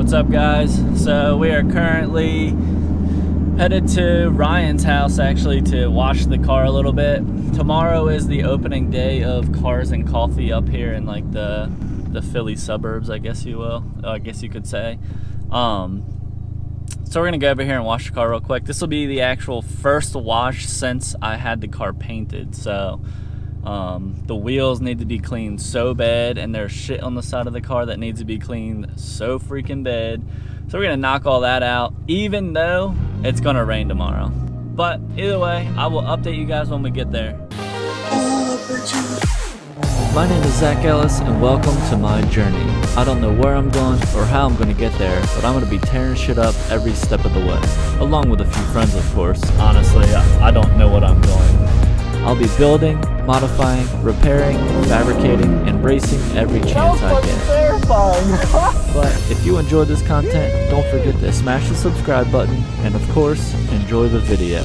What's up, guys? So we are currently headed to Ryan's house actually to wash the car a little bit. Tomorrow is the opening day of Cars and Coffee up here in like the Philly suburbs, I guess you could say. So we're gonna go over here and wash the car real quick. This will be the actual first wash since I had the car painted. So the wheels need to be cleaned so bad, and there's shit on the side of the car that needs to be cleaned so freaking bad. So we're gonna knock all that out, even though it's gonna rain tomorrow. But either way, I will update you guys when we get there. My name is Zach Ellis, and welcome to my journey. I don't know where I'm going or how I'm gonna get there, but I'm gonna be tearing shit up every step of the way, along with a few friends, of course. Honestly, I don't know what I'm doing. I'll be building, modifying, repairing, fabricating, and racing every chance I get. But if you enjoyed this content, don't forget to smash the subscribe button, and of course, enjoy the video.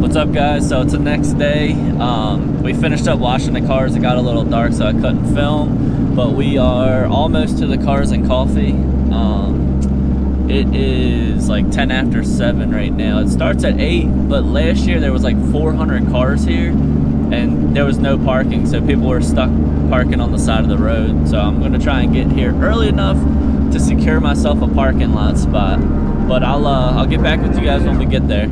What's up, guys? So it's the next day. We finished up washing the cars. It got a little dark, so I couldn't film, but we are almost to the Cars and Coffee. It is like 10 after 7 right now. It starts at 8, but last year there was like 400 cars here and there was no parking, so people were stuck parking on the side of the road. So I'm gonna try and get here early enough to secure myself a parking lot spot, but I'll get back with you guys when we get there.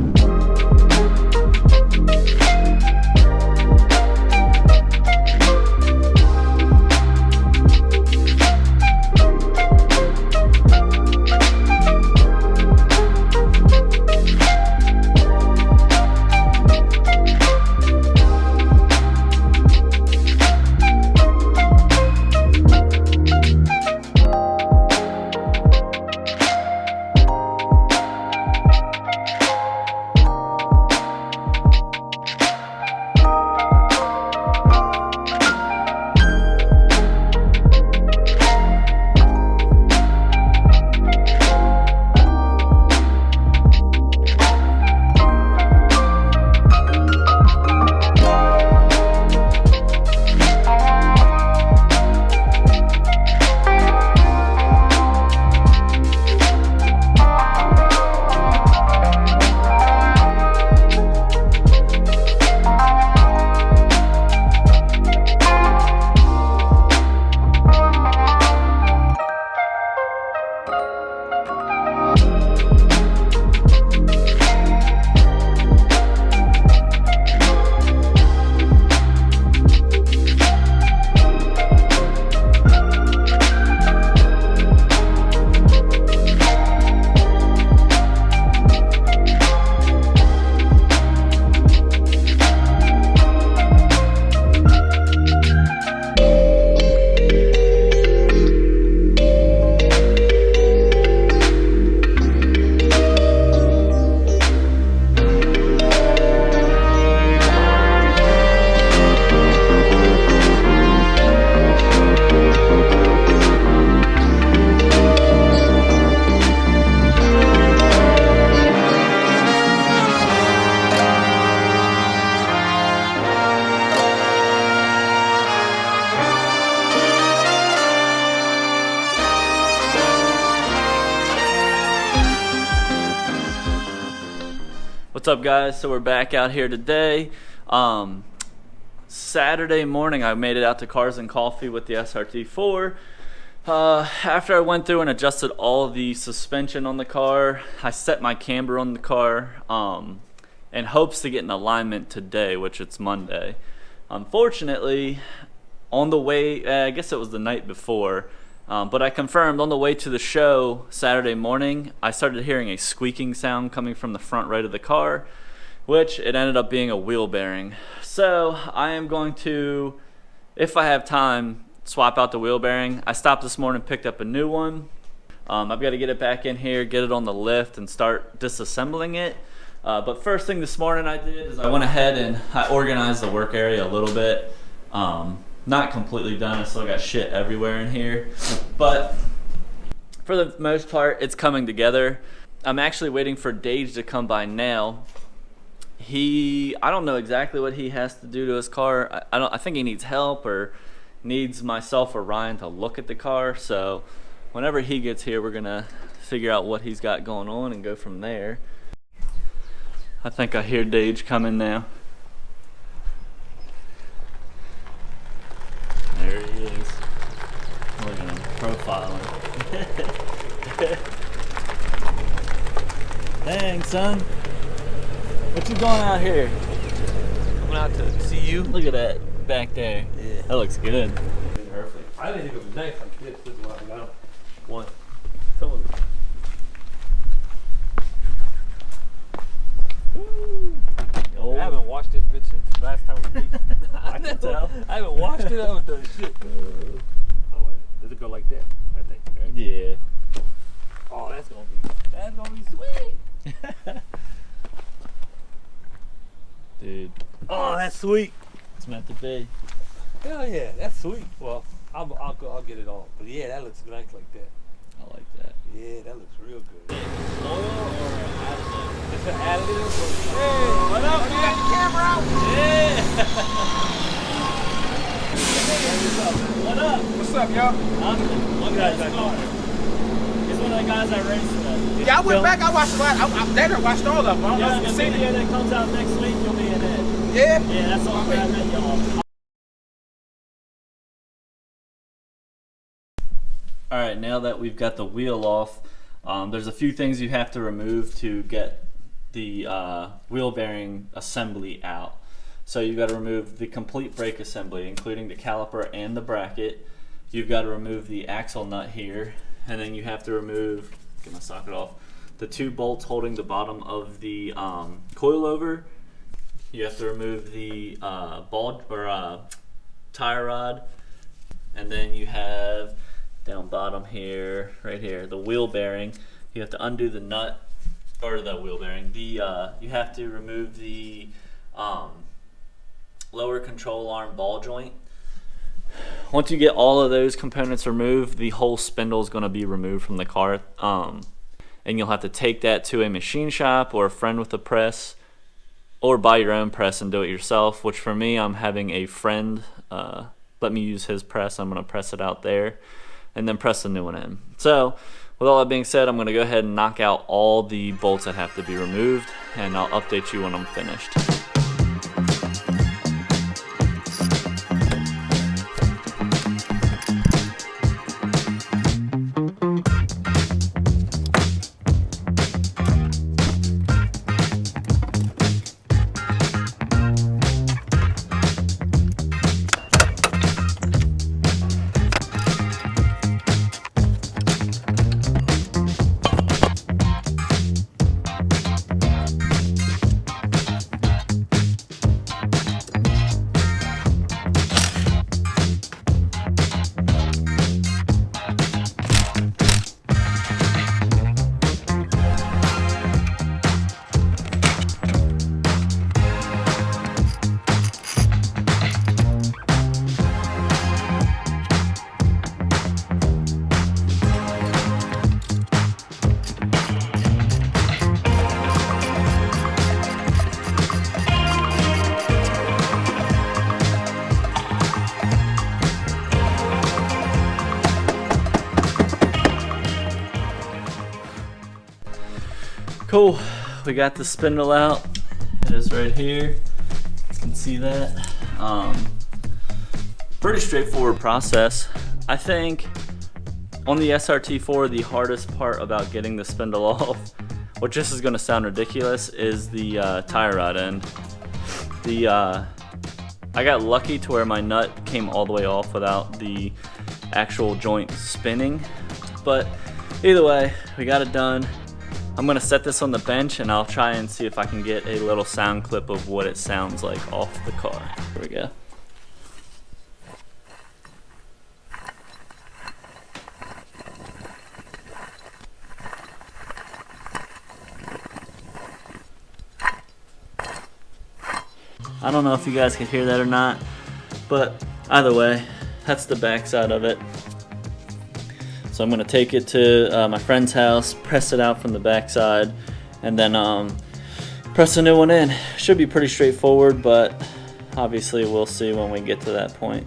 What's up, guys? So we're back out here today. Saturday morning I made it out to Cars and Coffee with the SRT4. After I went through and adjusted all the suspension on the car, I set my camber on the car in hopes to get an alignment today, which it's Monday. Unfortunately, on the way, I guess it was the night before, but I confirmed on the way to the show Saturday morning, I started hearing a squeaking sound coming from the front right of the car, which it ended up being a wheel bearing. So I am going to, if I have time, swap out the wheel bearing. I stopped this morning, picked up a new one. I've got to get it back in here, get it on the lift, and start disassembling it. But first thing this morning I did is I went ahead and I organized the work area a little bit. Not completely done, I still got shit everywhere in here, but for the most part it's coming together. I'm actually waiting for Dage to come by now. I don't know exactly what he has to do to his car. I think he needs help or needs myself or Ryan to look at the car, so whenever he gets here we're gonna figure out what he's got going on and go from there. I think I hear Dage coming now. There he is. Look at him, profiling. Dang, son. What you doing out here? Coming out to see you. Look at that back there. Yeah. That looks good. Perfect. I didn't think it was nice like this. This is what I got. One. Someone. Oh. I haven't washed this bitch since last time we beat. I can tell. I haven't washed it. I haven't done shit. Oh wait, does it go like that? I think. Right? Yeah. Oh, that's gonna be sweet. Dude. Oh, that's sweet. It's meant to be. Hell yeah, that's sweet. Well, I'll get it all. But yeah, that looks nice like that. I like that. Yeah, that looks real good. Oil or additive? It's an additive. Hey, what up? You got the camera out? Yeah. What up? What's up, y'all? Look at that car. He's one of the guys I raced with. Yeah, I went back. I watched a lot. I later watched all of them. I don't know Yeah, if the you seen video it. that comes out next week, you'll be in it. Yeah? Yeah, that's all I'm glad that y'all. Alright, now that we've got the wheel off, there's a few things you have to remove to get the wheel bearing assembly out. So you've got to remove the complete brake assembly, including the caliper and the bracket. You've got to remove the axle nut here, and then you have to remove, get my socket off, the two bolts holding the bottom of the coilover. You have to remove the ball or tire rod, and then you have down bottom here, right here, the wheel bearing. You have to undo the nut, or the wheel bearing. You have to remove the lower control arm ball joint. Once you get all of those components removed, the whole spindle is going to be removed from the car, and you'll have to take that to a machine shop or a friend with a press, or buy your own press and do it yourself, which for me, I'm having a friend let me use his press. I'm going to press it out there and then press the new one in. So with all that being said, I'm going to go ahead and knock out all the bolts that have to be removed, and I'll update you when I'm finished. Cool. we got the spindle out. It is right here. You can see that. Pretty straightforward process. I think on the SRT4, the hardest part about getting the spindle off, which this is gonna sound ridiculous, is the tie rod end. I got lucky to where my nut came all the way off without the actual joint spinning. But either way, we got it done. I'm gonna set this on the bench and I'll try and see if I can get a little sound clip of what it sounds like off the car. Here we go. I don't know if you guys can hear that or not, but either way, that's the back side of it. So I'm gonna take it to my friend's house, press it out from the back side, and then press a new one in. Should be pretty straightforward, but obviously we'll see when we get to that point.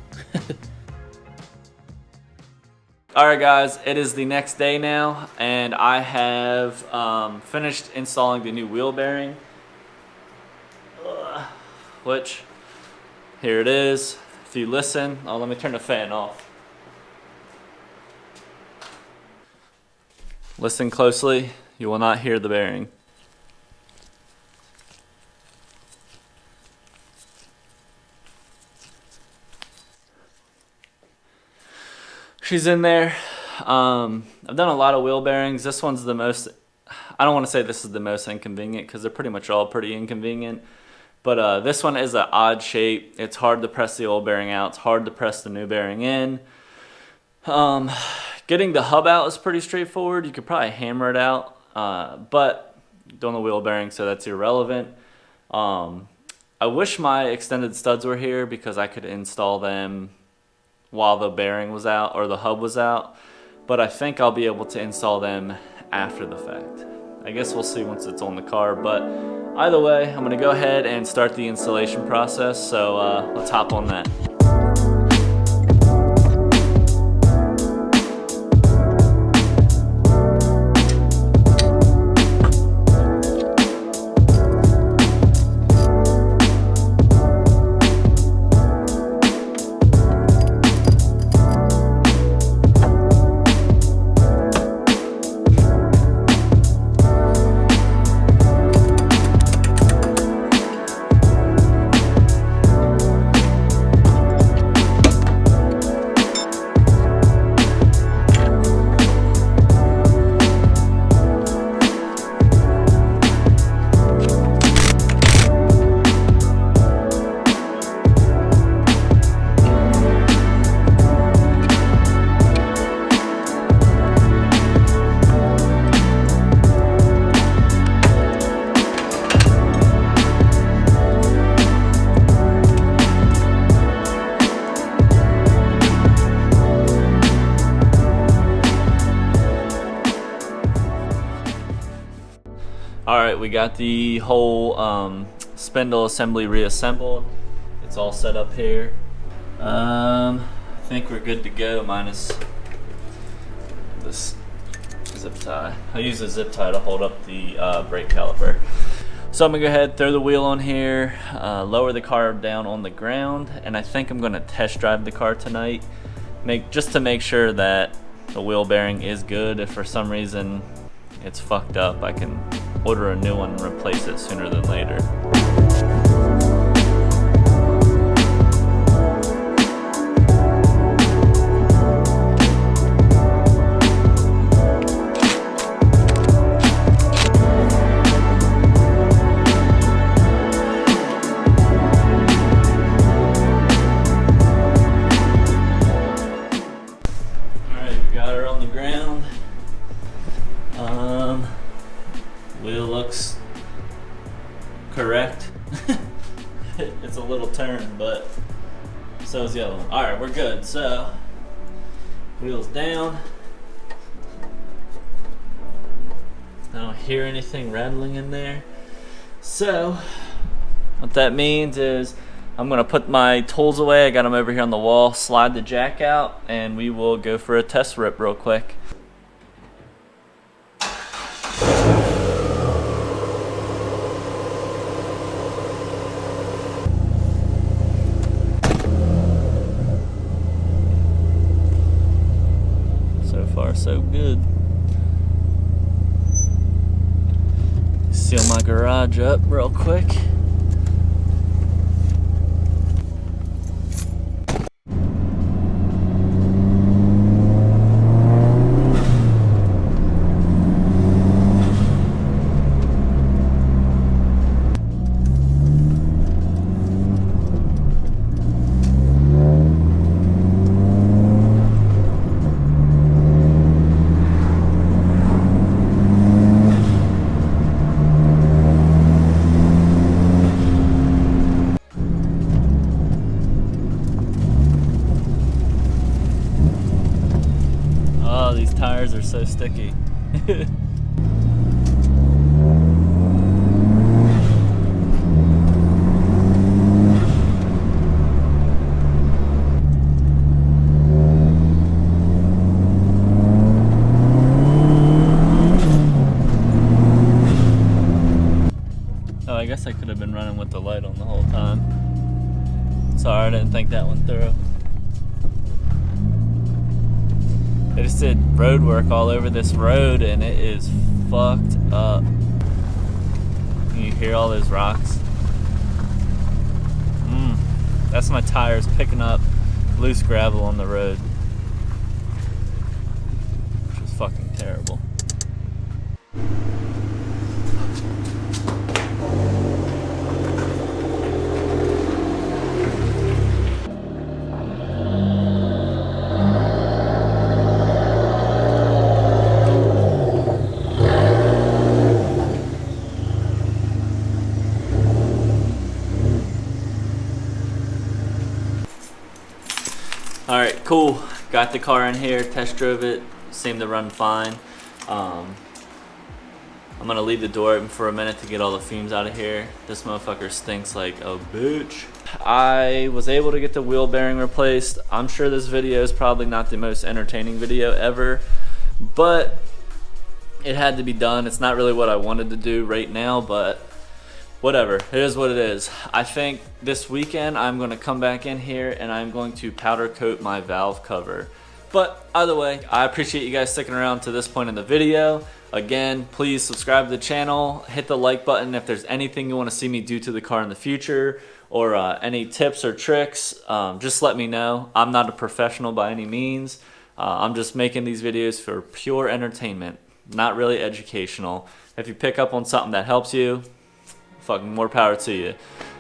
Alright guys, it is the next day now, and I have finished installing the new wheel bearing. Which, here it is. If you listen, oh, let me turn the fan off. Listen closely, you will not hear the bearing. She's in there. I've done a lot of wheel bearings. This one's the most, I don't want to say this is the most inconvenient because they're pretty much all pretty inconvenient. But this one is an odd shape. It's hard to press the old bearing out. It's hard to press the new bearing in. Getting the hub out is pretty straightforward. You could probably hammer it out, but don't the wheel bearing, so that's irrelevant. I wish my extended studs were here because I could install them while the bearing was out or the hub was out. But I think I'll be able to install them after the fact. I guess we'll see once it's on the car, but either way, I'm gonna go ahead and start the installation process, so let's hop on that. Alright, we got the whole spindle assembly reassembled. It's all set up here. I think we're good to go minus this zip tie. I use a zip tie to hold up the brake caliper. So I'm gonna go ahead, throw the wheel on here, lower the car down on the ground, and I think I'm gonna test drive the car tonight, just to make sure that the wheel bearing is good. If for some reason it's fucked up, I can order a new one and replace it sooner than later. Wheel looks correct. It's a little turn, but so is the other one. Alright, we're good. So, wheels down. I don't hear anything rattling in there. So, what that means is I'm going to put my tools away. I got them over here on the wall, slide the jack out, and we will go for a test rip real quick. so good. Seal my garage up real quick. Oh, these tires are so sticky. Oh, I guess I could have been running with the light on the whole time. Sorry, I didn't think that one through. They just did road work all over this road and it is fucked up. You hear all those rocks? That's my tires picking up loose gravel on the road. Which is fucking terrible. Alright, cool. Got the car in here, test drove it, seemed to run fine. I'm gonna leave the door open for a minute to get all the fumes out of here. This motherfucker stinks like a bitch. I was able to get the wheel bearing replaced. I'm sure this video is probably not the most entertaining video ever, but it had to be done. It's not really what I wanted to do right now, but whatever, it is what it is. I think this weekend I'm gonna come back in here and I'm going to powder coat my valve cover. But either way, I appreciate you guys sticking around to this point in the video. Again, please subscribe to the channel, hit the like button if there's anything you wanna see me do to the car in the future, or any tips or tricks, just let me know. I'm not a professional by any means. I'm just making these videos for pure entertainment, not really educational. If you pick up on something that helps you, fucking more power to you.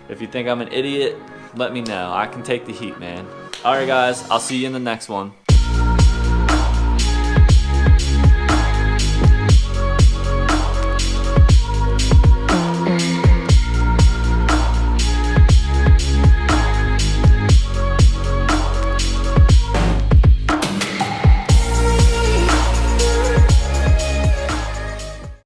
If you think I'm an idiot, let me know. I can take the heat, man. Alright guys, I'll see you in the next one.